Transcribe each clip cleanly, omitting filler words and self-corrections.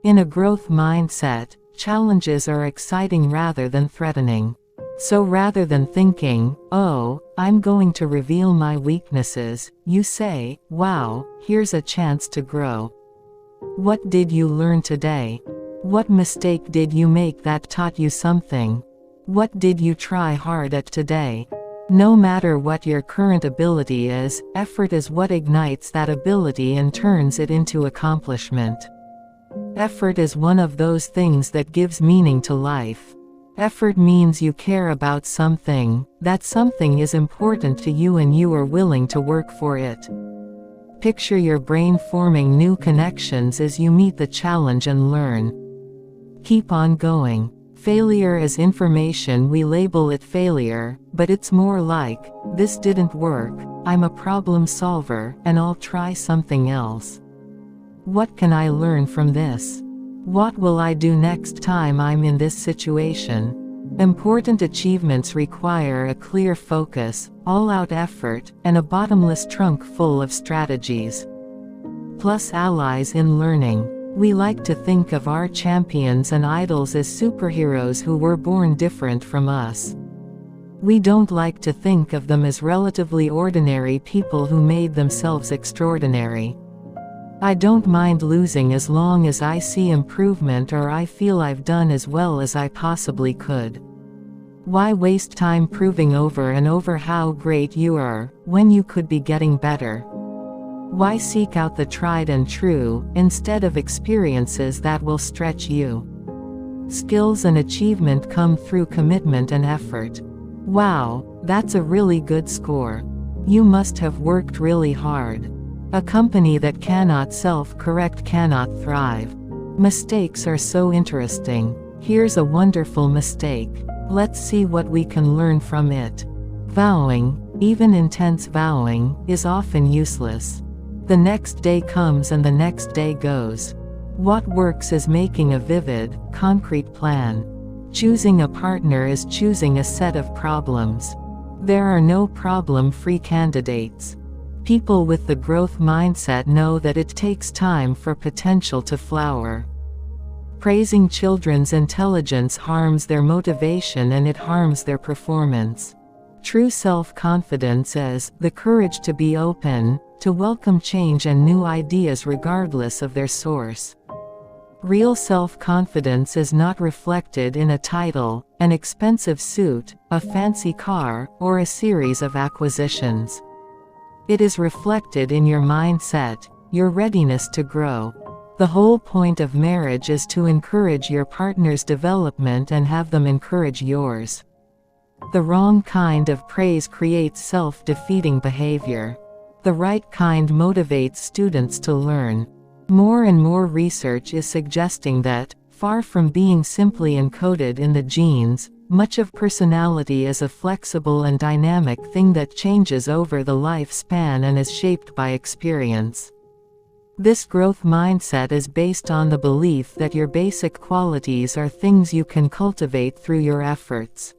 In a growth mindset, challenges are exciting rather than threatening. So rather than thinking, "Oh, I'm going to reveal my weaknesses," you say, "Wow, here's a chance to grow." What did you learn today? What mistake did you make that taught you something? What did you try hard at today? No matter what your current ability is, effort is what ignites that ability and turns it into accomplishment. Effort is one of those things that gives meaning to life. Effort means you care about something, that something is important to you and you are willing to work for it. Picture your brain forming new connections as you meet the challenge and learn. Keep on going. Failure is information. We label it failure, but it's more like, "This didn't work, I'm a problem solver, and I'll try something else. What can I learn from this? What will I do next time I'm in this situation?" Important achievements require a clear focus, all-out effort, and a bottomless trunk full of strategies. Plus allies in learning. We like to think of our champions and idols as superheroes who were born different from us. We don't like to think of them as relatively ordinary people who made themselves extraordinary. I don't mind losing as long as I see improvement or I feel I've done as well as I possibly could. Why waste time proving over and over how great you are, when you could be getting better? Why seek out the tried and true, instead of experiences that will stretch you? Skills and achievement come through commitment and effort. Wow, that's a really good score. You must have worked really hard. A company that cannot self-correct cannot thrive. Mistakes are so interesting. Here's a wonderful mistake. Let's see what we can learn from it. Vowing, even intense vowing, is often useless. The next day comes and the next day goes. What works is making a vivid, concrete plan. Choosing a partner is choosing a set of problems. There are no problem-free candidates. People with the growth mindset know that it takes time for potential to flower. Praising children's intelligence harms their motivation and it harms their performance. True self-confidence is the courage to be open, to welcome change and new ideas regardless of their source. Real self-confidence is not reflected in a title, an expensive suit, a fancy car, or a series of acquisitions. It is reflected in your mindset, your readiness to grow. The whole point of marriage is to encourage your partner's development and have them encourage yours. The wrong kind of praise creates self-defeating behavior. The right kind motivates students to learn. More and more research is suggesting that, far from being simply encoded in the genes, much of personality is a flexible and dynamic thing that changes over the lifespan and is shaped by experience. This growth mindset is based on the belief that your basic qualities are things you can cultivate through your efforts.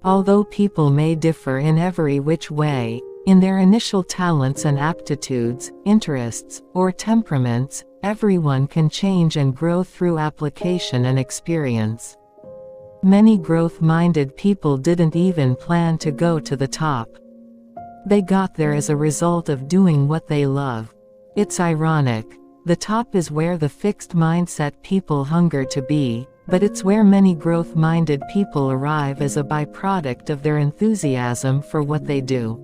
Although people may differ in every which way, in their initial talents and aptitudes, interests, or temperaments, everyone can change and grow through application and experience. Many growth-minded people didn't even plan to go to the top. They got there as a result of doing what they love. It's ironic. The top is where the fixed mindset people hunger to be, but it's where many growth-minded people arrive as a byproduct of their enthusiasm for what they do.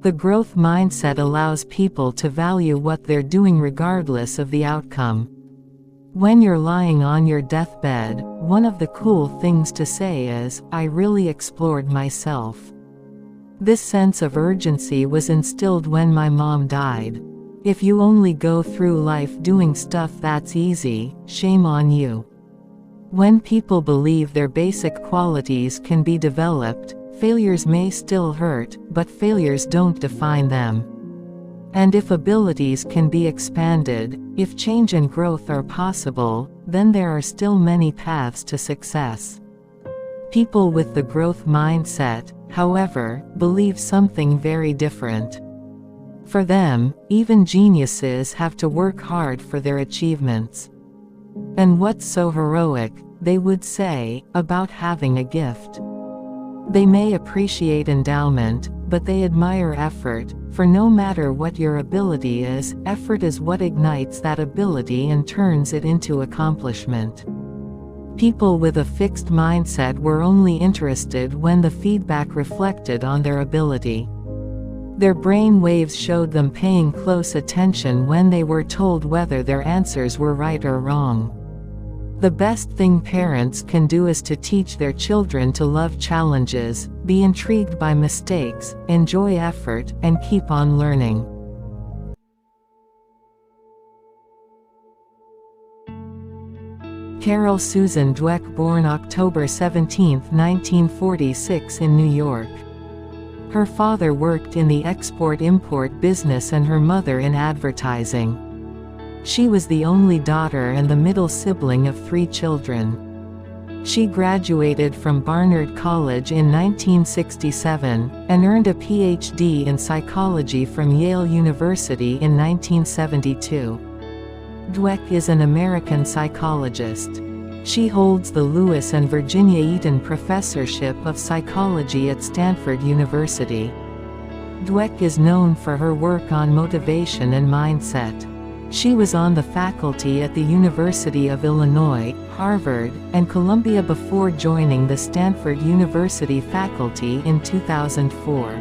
The growth mindset allows people to value what they're doing regardless of the outcome. When you're lying on your deathbed, one of the cool things to say is, "I really explored myself." This sense of urgency was instilled when my mom died. If you only go through life doing stuff that's easy, shame on you. When people believe their basic qualities can be developed, failures may still hurt, but failures don't define them. And if abilities can be expanded, if change and growth are possible, then there are still many paths to success. People with the growth mindset, however, believe something very different. For them, even geniuses have to work hard for their achievements. And what's so heroic, they would say, about having a gift? They may appreciate endowment, but they admire effort, for no matter what your ability is, effort is what ignites that ability and turns it into accomplishment. People with a fixed mindset were only interested when the feedback reflected on their ability. Their brain waves showed them paying close attention when they were told whether their answers were right or wrong. The best thing parents can do is to teach their children to love challenges, be intrigued by mistakes, enjoy effort, and keep on learning. Carol Susan Dweck, born October 17, 1946 in New York. Her father worked in the export-import business and her mother in advertising. She was the only daughter and the middle sibling of 3 children. She graduated from Barnard College in 1967, and earned a Ph.D. in psychology from Yale University in 1972. Dweck is an American psychologist. She holds the Lewis and Virginia Eaton Professorship of Psychology at Stanford University. Dweck is known for her work on motivation and mindset. She was on the faculty at the University of Illinois, Harvard, and Columbia before joining the Stanford University faculty in 2004.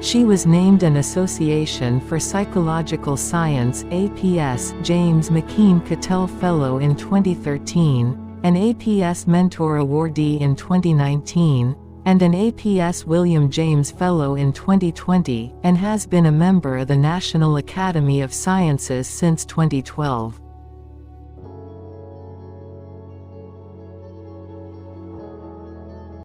She was named an Association for Psychological Science (APS) James McKean Cattell Fellow in 2013, an APS Mentor Awardee in 2019, and an APS William James Fellow in 2020, and has been a member of the National Academy of Sciences since 2012.